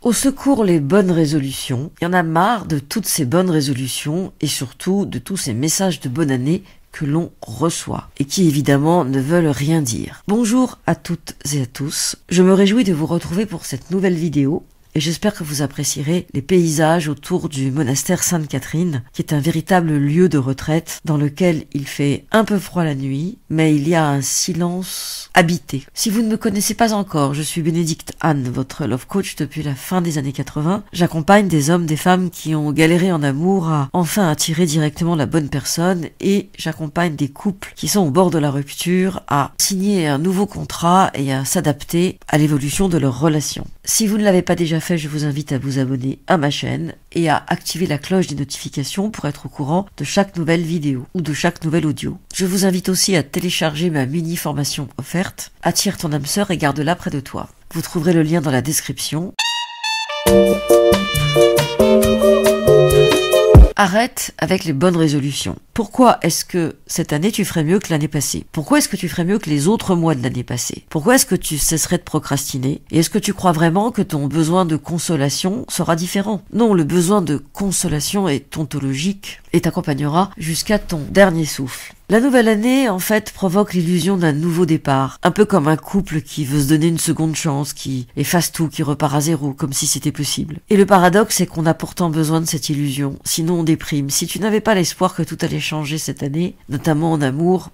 Au secours les bonnes résolutions, il y en a marre de toutes ces bonnes résolutions et surtout de tous ces messages de bonne année que l'on reçoit et qui évidemment ne veulent rien dire. Bonjour à toutes et à tous, je me réjouis de vous retrouver pour cette nouvelle vidéo et j'espère que vous apprécierez les paysages autour du monastère Sainte-Catherine, qui est un véritable lieu de retraite dans lequel il fait un peu froid la nuit, mais il y a un silence habité. Si vous ne me connaissez pas encore, je suis Bénédicte Anne, votre love coach depuis la fin des années 80. J'accompagne des hommes, des femmes qui ont galéré en amour à enfin attirer directement la bonne personne et j'accompagne des couples qui sont au bord de la rupture à signer un nouveau contrat et à s'adapter à l'évolution de leur relation. Si vous ne l'avez pas déjà fait, je vous invite à vous abonner à ma chaîne et à activer la cloche des notifications pour être au courant de chaque nouvelle vidéo ou de chaque nouvel audio. Je vous invite aussi à télécharger ma mini formation offerte « Attire ton âme sœur et garde-la près de toi ». Vous trouverez le lien dans la description. Arrête avec les bonnes résolutions. Pourquoi est-ce que cette année tu ferais mieux que l'année passée? Pourquoi est-ce que tu ferais mieux que les autres mois de l'année passée? Pourquoi est-ce que tu cesserais de procrastiner? Et est-ce que tu crois vraiment que ton besoin de consolation sera différent? Non, le besoin de consolation est ontologique et t'accompagnera jusqu'à ton dernier souffle. La nouvelle année, en fait, provoque l'illusion d'un nouveau départ. Un peu comme un couple qui veut se donner une seconde chance, qui efface tout, qui repart à zéro, comme si c'était possible. Et le paradoxe, c'est qu'on a pourtant besoin de cette illusion. Sinon, on déprime. Si tu n'avais pas l'espoir que tout allait changer cette année, notamment en amour,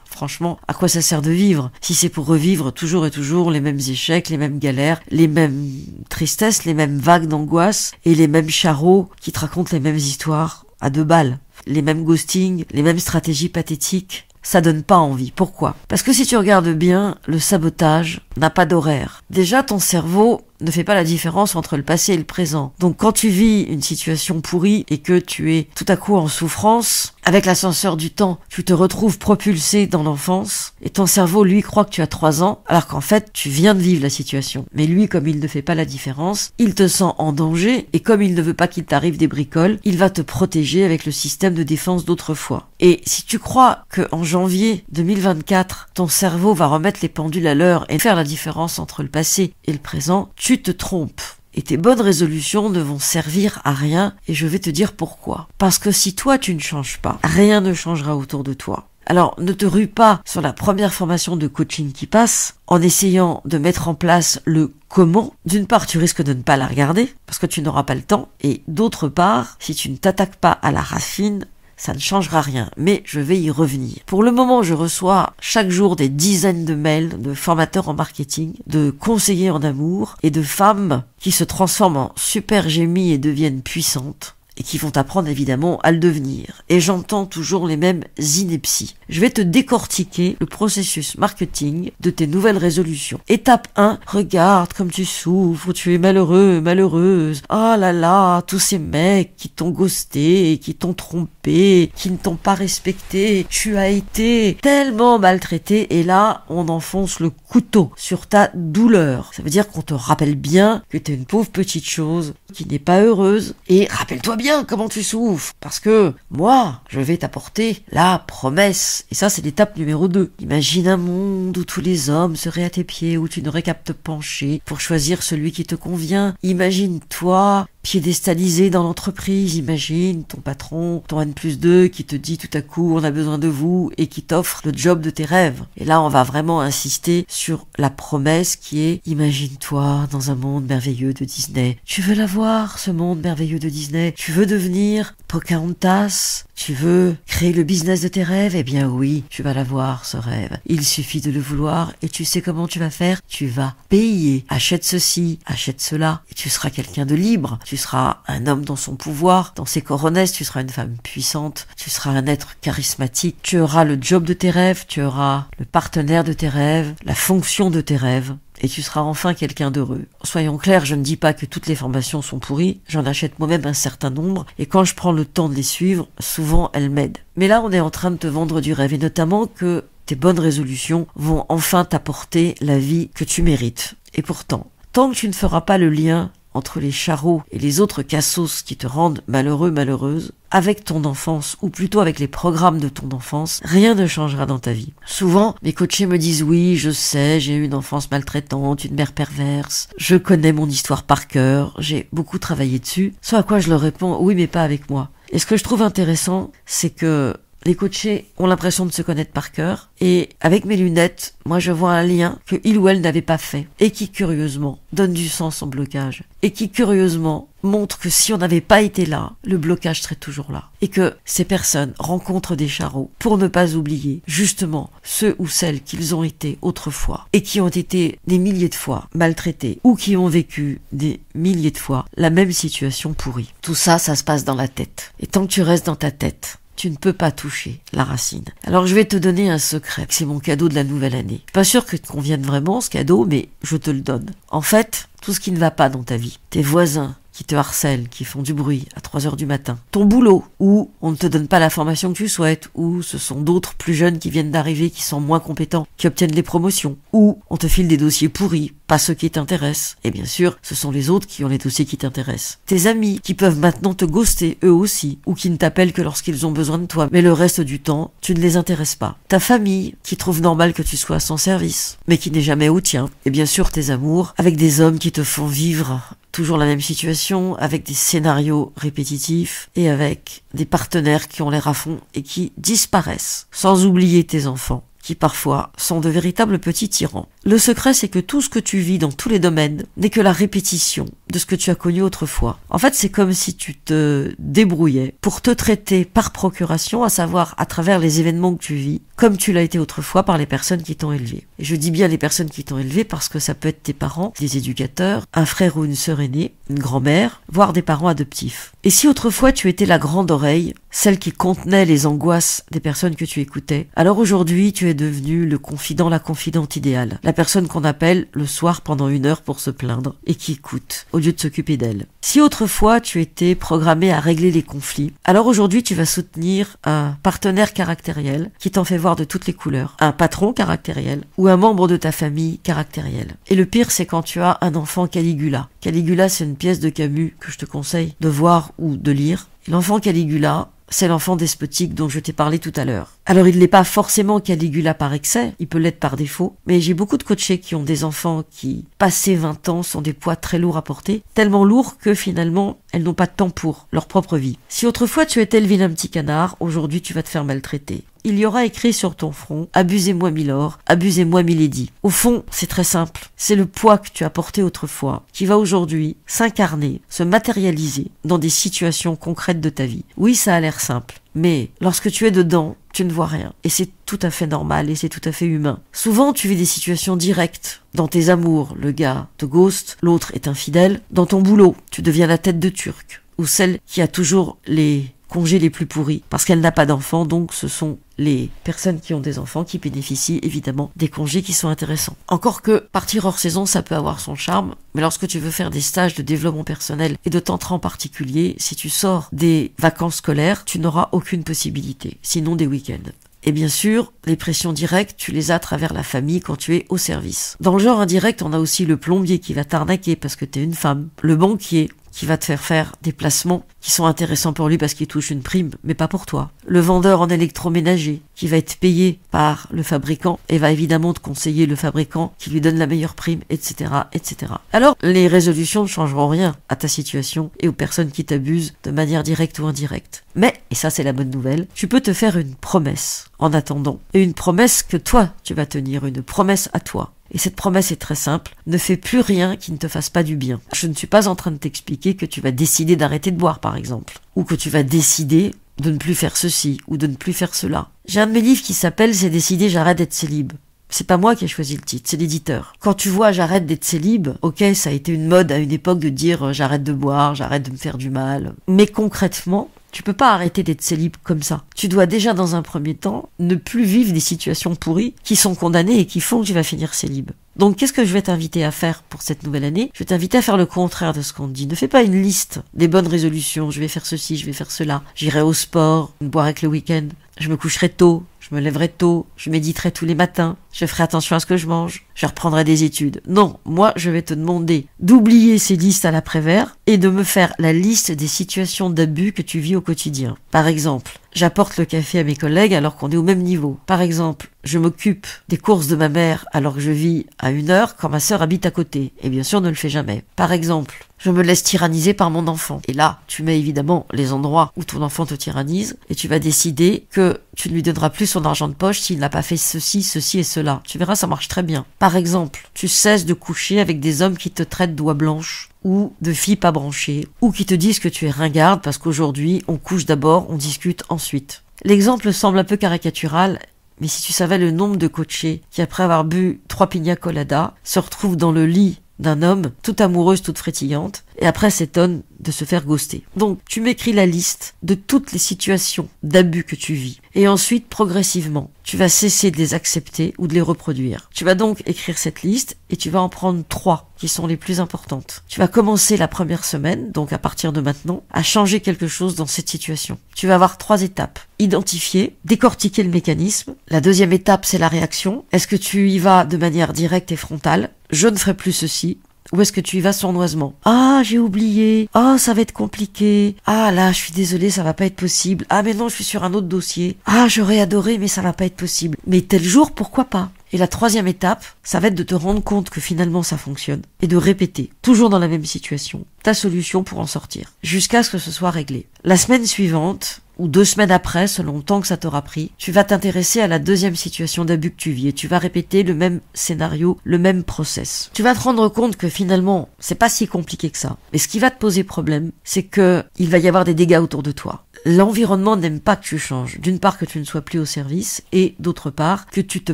franchement, à quoi ça sert de vivre si c'est pour revivre toujours et toujours les mêmes échecs, les mêmes galères, les mêmes tristesses, les mêmes vagues d'angoisse et les mêmes charreaux qui te racontent les mêmes histoires à 2 balles, les mêmes ghostings, les mêmes stratégies pathétiques. Ça donne pas envie. Pourquoi? Parce que si tu regardes bien, le sabotage n'a pas d'horaire. Déjà, ton cerveau ne fait pas la différence entre le passé et le présent. Donc quand tu vis une situation pourrie et que tu es tout à coup en souffrance, avec l'ascenseur du temps, tu te retrouves propulsé dans l'enfance et ton cerveau, lui, croit que tu as 3 ans alors qu'en fait, tu viens de vivre la situation. Mais lui, comme il ne fait pas la différence, il te sent en danger et comme il ne veut pas qu'il t'arrive des bricoles, il va te protéger avec le système de défense d'autrefois. Et si tu crois que en janvier 2024, ton cerveau va remettre les pendules à l'heure et faire la différence entre le passé et le présent, tu te trompes. Et tes bonnes résolutions ne vont servir à rien et je vais te dire pourquoi. Parce que si toi tu ne changes pas, rien ne changera autour de toi. Alors ne te rue pas sur la première formation de coaching qui passe en essayant de mettre en place le comment. D'une part, tu risques de ne pas la regarder parce que tu n'auras pas le temps et d'autre part, si tu ne t'attaques pas à la racine, ça ne changera rien, mais je vais y revenir. Pour le moment, je reçois chaque jour des dizaines de mails de formateurs en marketing, de conseillers en amour et de femmes qui se transforment en super gémies et deviennent puissantes et qui vont apprendre évidemment à le devenir. Et j'entends toujours les mêmes inepties. Je vais te décortiquer le processus marketing de tes nouvelles résolutions. Étape 1, regarde comme tu souffres, tu es malheureux, malheureuse. Oh là là, tous ces mecs qui t'ont ghosté, qui t'ont trompé, qui ne t'ont pas respecté. Tu as été tellement maltraité et là, on enfonce le couteau sur ta douleur. Ça veut dire qu'on te rappelle bien que t'es une pauvre petite chose qui n'est pas heureuse et rappelle-toi bien comment tu souffres, parce que moi, je vais t'apporter la promesse. Et ça, c'est l'étape numéro 2. Imagine un monde où tous les hommes seraient à tes pieds, où tu n'aurais qu'à te pencher pour choisir celui qui te convient. Imagine-toi piédestalisé dans l'entreprise. Imagine ton patron, ton N+2 qui te dit tout à coup on a besoin de vous et qui t'offre le job de tes rêves. Et là, on va vraiment insister sur la promesse qui est imagine-toi dans un monde merveilleux de Disney. Tu veux l'avoir, ce monde merveilleux de Disney? Tu veux devenir Pocahontas? Tu veux créer le business de tes rêves? Eh bien oui, tu vas l'avoir, ce rêve. Il suffit de le vouloir et tu sais comment tu vas faire? Tu vas payer. Achète ceci, achète cela et tu seras quelqu'un de libre. Tu seras un homme dans son pouvoir, dans ses coronesses, tu seras une femme puissante, tu seras un être charismatique, tu auras le job de tes rêves, tu auras le partenaire de tes rêves, la fonction de tes rêves. Et tu seras enfin quelqu'un d'heureux. Soyons clairs, je ne dis pas que toutes les formations sont pourries, j'en achète moi-même un certain nombre, et quand je prends le temps de les suivre, souvent elles m'aident. Mais là, on est en train de te vendre du rêve, et notamment que tes bonnes résolutions vont enfin t'apporter la vie que tu mérites. Et pourtant, tant que tu ne feras pas le lien entre les charreaux et les autres cassos qui te rendent malheureux, malheureuse, avec ton enfance, ou plutôt avec les programmes de ton enfance, rien ne changera dans ta vie. Souvent, mes coachés me disent oui, je sais, j'ai eu une enfance maltraitante, une mère perverse, je connais mon histoire par cœur, j'ai beaucoup travaillé dessus. Ce à quoi je leur réponds oui, mais pas avec moi. Et ce que je trouve intéressant, c'est que les coachés ont l'impression de se connaître par cœur, et avec mes lunettes, moi je vois un lien que il ou elle n'avait pas fait, et qui curieusement donne du sens au blocage, et qui curieusement montre que si on n'avait pas été là, le blocage serait toujours là. Et que ces personnes rencontrent des charreaux pour ne pas oublier justement ceux ou celles qu'ils ont été autrefois, et qui ont été des milliers de fois maltraités, ou qui ont vécu des milliers de fois la même situation pourrie. Tout ça, ça se passe dans la tête. Et tant que tu restes dans ta tête, tu ne peux pas toucher la racine. Alors je vais te donner un secret, c'est mon cadeau de la nouvelle année. Je suis pas sûr que te convienne vraiment ce cadeau, mais je te le donne. En fait, tout ce qui ne va pas dans ta vie, tes voisins qui te harcèlent, qui font du bruit à 3 heures du matin, ton boulot, où on ne te donne pas la formation que tu souhaites, où ce sont d'autres plus jeunes qui viennent d'arriver, qui sont moins compétents, qui obtiennent les promotions, où on te file des dossiers pourris, pas ceux qui t'intéressent. Et bien sûr, ce sont les autres qui ont les dossiers qui t'intéressent. Tes amis, qui peuvent maintenant te ghoster, eux aussi, ou qui ne t'appellent que lorsqu'ils ont besoin de toi, mais le reste du temps, tu ne les intéresses pas. Ta famille, qui trouve normal que tu sois à son service, mais qui n'est jamais au tien. Et bien sûr, tes amours, avec des hommes qui te font vivre toujours la même situation, avec des scénarios répétitifs et avec des partenaires qui ont l'air à fond et qui disparaissent. Sans oublier tes enfants, qui parfois sont de véritables petits tyrans. Le secret, c'est que tout ce que tu vis dans tous les domaines n'est que la répétition de ce que tu as connu autrefois. En fait, c'est comme si tu te débrouillais pour te traiter par procuration, à savoir à travers les événements que tu vis, comme tu l'as été autrefois par les personnes qui t'ont élevé. Et je dis bien les personnes qui t'ont élevé parce que ça peut être tes parents, des éducateurs, un frère ou une sœur aînée, une grand-mère, voire des parents adoptifs. Et si autrefois tu étais la grande oreille, celle qui contenait les angoisses des personnes que tu écoutais, alors aujourd'hui tu es devenu le confident, la confidente idéale. La personne qu'on appelle le soir pendant 1 heure pour se plaindre et qui écoute, au lieu de s'occuper d'elle. Si autrefois tu étais programmé à régler les conflits, alors aujourd'hui tu vas soutenir un partenaire caractériel qui t'en fait voir de toutes les couleurs, un patron caractériel ou un membre de ta famille caractériel. Et le pire, c'est quand tu as un enfant Caligula. Caligula, c'est une pièce de Camus que je te conseille de voir ou de lire. Et l'enfant Caligula, c'est l'enfant despotique dont je t'ai parlé tout à l'heure. Alors il n'est pas forcément Caligula par excès, il peut l'être par défaut, mais j'ai beaucoup de coachés qui ont des enfants qui, passés 20 ans, sont des poids très lourds à porter, tellement lourds que finalement, elles n'ont pas de temps pour leur propre vie. Si autrefois tu étais le vilain petit canard, aujourd'hui tu vas te faire maltraiter. Il y aura écrit sur ton front « Abusez-moi Milord, abusez-moi Milady ». Au fond, c'est très simple. C'est le poids que tu as porté autrefois qui va aujourd'hui s'incarner, se matérialiser dans des situations concrètes de ta vie. Oui, ça a l'air simple, mais lorsque tu es dedans, tu ne vois rien. Et c'est tout à fait normal et c'est tout à fait humain. Souvent, tu vis des situations directes. Dans tes amours, le gars te ghost, l'autre est infidèle. Dans ton boulot, tu deviens la tête de turc ou celle qui a toujours les congés les plus pourris parce qu'elle n'a pas d'enfants, donc ce sont les personnes qui ont des enfants qui bénéficient évidemment des congés qui sont intéressants. Encore que partir hors saison, ça peut avoir son charme, mais lorsque tu veux faire des stages de développement personnel et de tantra en particulier, si tu sors des vacances scolaires, tu n'auras aucune possibilité, sinon des week-ends. Et bien sûr, les pressions directes, tu les as à travers la famille quand tu es au service. Dans le genre indirect, on a aussi le plombier qui va t'arnaquer parce que t'es une femme, le banquier qui va te faire des placements qui sont intéressants pour lui parce qu'il touche une prime, mais pas pour toi. Le vendeur en électroménager qui va être payé par le fabricant et va évidemment te conseiller le fabricant qui lui donne la meilleure prime, etc., etc. Alors, les résolutions ne changeront rien à ta situation et aux personnes qui t'abusent de manière directe ou indirecte. Mais, et ça c'est la bonne nouvelle, tu peux te faire une promesse en attendant. Et une promesse que toi, tu vas tenir, une promesse à toi. Et cette promesse est très simple, ne fais plus rien qui ne te fasse pas du bien. Je ne suis pas en train de t'expliquer que tu vas décider d'arrêter de boire par exemple, ou que tu vas décider de ne plus faire ceci, ou de ne plus faire cela. J'ai un de mes livres qui s'appelle « C'est décidé, j'arrête d'être célibe ». C'est pas moi qui ai choisi le titre, c'est l'éditeur. Quand tu vois j'arrête d'être célibe, ok, ça a été une mode à une époque de dire j'arrête de boire, j'arrête de me faire du mal. Mais concrètement, tu peux pas arrêter d'être célibe comme ça. Tu dois déjà dans un premier temps ne plus vivre des situations pourries qui sont condamnées et qui font que tu vas finir célibe. Donc qu'est-ce que je vais t'inviter à faire pour cette nouvelle année? Je vais t'inviter à faire le contraire de ce qu'on te dit. Ne fais pas une liste des bonnes résolutions, je vais faire ceci, je vais faire cela, j'irai au sport, boire avec le week-end, je me coucherai tôt, je me lèverai tôt, je méditerai tous les matins, je ferai attention à ce que je mange, je reprendrai des études. Non, moi, je vais te demander d'oublier ces listes à l'après-vert et de me faire la liste des situations d'abus que tu vis au quotidien. Par exemple, j'apporte le café à mes collègues alors qu'on est au même niveau. Par exemple, je m'occupe des courses de ma mère alors que je vis à 1 heure quand ma sœur habite à côté. Et bien sûr, ne le fais jamais. Par exemple, je me laisse tyranniser par mon enfant. Et là, tu mets évidemment les endroits où ton enfant te tyrannise et tu vas décider que tu ne lui donneras plus son argent de poche s'il n'a pas fait ceci, ceci et cela. Tu verras, ça marche très bien. Par exemple, tu cesses de coucher avec des hommes qui te traitent d'oie blanche ou de filles pas branchées, ou qui te disent que tu es ringarde parce qu'aujourd'hui, on couche d'abord, on discute ensuite. L'exemple semble un peu caricatural, mais si tu savais le nombre de coachés qui, après avoir bu 3 piña coladas, se retrouvent dans le lit d'un homme, toute amoureuse, toute frétillante, et après s'étonne de se faire ghoster. Donc, tu m'écris la liste de toutes les situations d'abus que tu vis. Et ensuite, progressivement, tu vas cesser de les accepter ou de les reproduire. Tu vas donc écrire cette liste et tu vas en prendre 3 qui sont les plus importantes. Tu vas commencer la première semaine, donc à partir de maintenant, à changer quelque chose dans cette situation. Tu vas avoir 3 étapes. Identifier, décortiquer le mécanisme. La deuxième étape, c'est la réaction. Est-ce que tu y vas de manière directe et frontale? Je ne ferai plus ceci. Ou est-ce que tu y vas sournoisement? Ah, j'ai oublié. Ah, ça va être compliqué. Ah là, je suis désolée, ça va pas être possible. Ah mais non, je suis sur un autre dossier. Ah, j'aurais adoré, mais ça va pas être possible. Mais tel jour, pourquoi pas? Et la troisième étape, ça va être de te rendre compte que finalement ça fonctionne et de répéter, toujours dans la même situation, ta solution pour en sortir, jusqu'à ce que ce soit réglé. La semaine suivante, ou 2 semaines après, selon le temps que ça t'aura pris, tu vas t'intéresser à la deuxième situation d'abus que tu vis et tu vas répéter le même scénario, le même process. Tu vas te rendre compte que finalement, c'est pas si compliqué que ça. Mais ce qui va te poser problème, c'est que il va y avoir des dégâts autour de toi. L'environnement n'aime pas que tu changes. D'une part, que tu ne sois plus au service et d'autre part, que tu te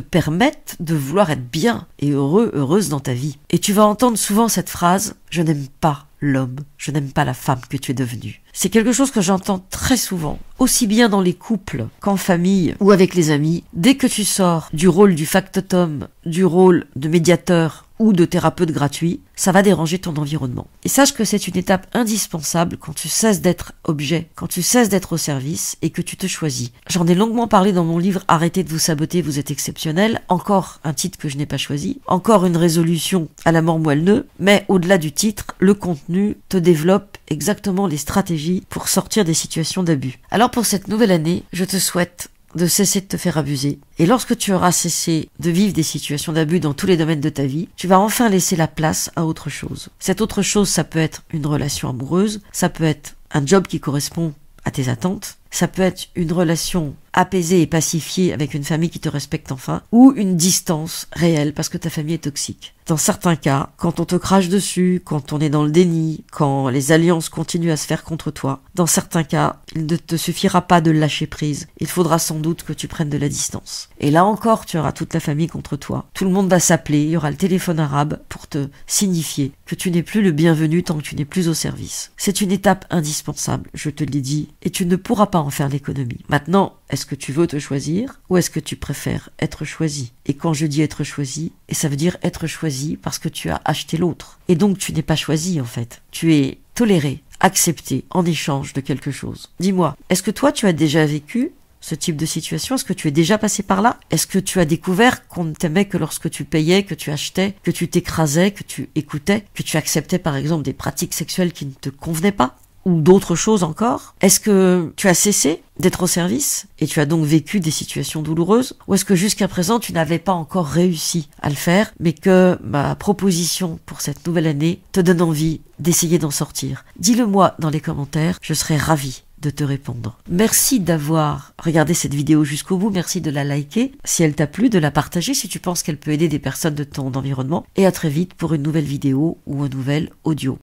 permettes de vouloir être bien et heureux, heureuse dans ta vie. Et tu vas entendre souvent cette phrase « Je n'aime pas l'homme, je n'aime pas la femme que tu es devenue ». C'est quelque chose que j'entends très souvent, aussi bien dans les couples qu'en famille ou avec les amis. Dès que tu sors du rôle du factotum, du rôle de médiateur ou de thérapeute gratuit, ça va déranger ton environnement. Et sache que c'est une étape indispensable quand tu cesses d'être objet, quand tu cesses d'être au service et que tu te choisis. J'en ai longuement parlé dans mon livre « Arrêtez de vous saboter, vous êtes exceptionnel ». Encore un titre que je n'ai pas choisi, encore une résolution à la mort moelle-neu, mais au-delà du titre, le contenu te développe exactement les stratégies pour sortir des situations d'abus. Alors pour cette nouvelle année, je te souhaite de cesser de te faire abuser. Et lorsque tu auras cessé de vivre des situations d'abus dans tous les domaines de ta vie, tu vas enfin laisser la place à autre chose. Cette autre chose, ça peut être une relation amoureuse, ça peut être un job qui correspond à tes attentes, ça peut être une relation apaisée et pacifiée avec une famille qui te respecte enfin, ou une distance réelle parce que ta famille est toxique. Dans certains cas, quand on te crache dessus, quand on est dans le déni, quand les alliances continuent à se faire contre toi, dans certains cas, il ne te suffira pas de lâcher prise. Il faudra sans doute que tu prennes de la distance. Et là encore, tu auras toute la famille contre toi. Tout le monde va s'appeler, il y aura le téléphone arabe pour te signifier que tu n'es plus le bienvenu tant que tu n'es plus au service. C'est une étape indispensable, je te l'ai dit, et tu ne pourras pas en faire l'économie. Maintenant, est-ce que tu veux te choisir ou est-ce que tu préfères être choisi? Et quand je dis être choisi, et ça veut dire être choisi parce que tu as acheté l'autre. Et donc tu n'es pas choisi en fait. Tu es toléré, accepté en échange de quelque chose. Dis-moi, est-ce que toi tu as déjà vécu ce type de situation? Est-ce que tu es déjà passé par là? Est-ce que tu as découvert qu'on ne t'aimait que lorsque tu payais, que tu achetais, que tu t'écrasais, que tu écoutais, que tu acceptais par exemple des pratiques sexuelles qui ne te convenaient pas? Ou d'autres choses encore? Est-ce que tu as cessé d'être au service et tu as donc vécu des situations douloureuses? Ou est-ce que jusqu'à présent tu n'avais pas encore réussi à le faire, mais que ma proposition pour cette nouvelle année te donne envie d'essayer d'en sortir? Dis-le moi dans les commentaires, je serai ravie de te répondre. Merci d'avoir regardé cette vidéo jusqu'au bout, merci de la liker, si elle t'a plu, de la partager si tu penses qu'elle peut aider des personnes de ton environnement, et à très vite pour une nouvelle vidéo ou un nouvel audio.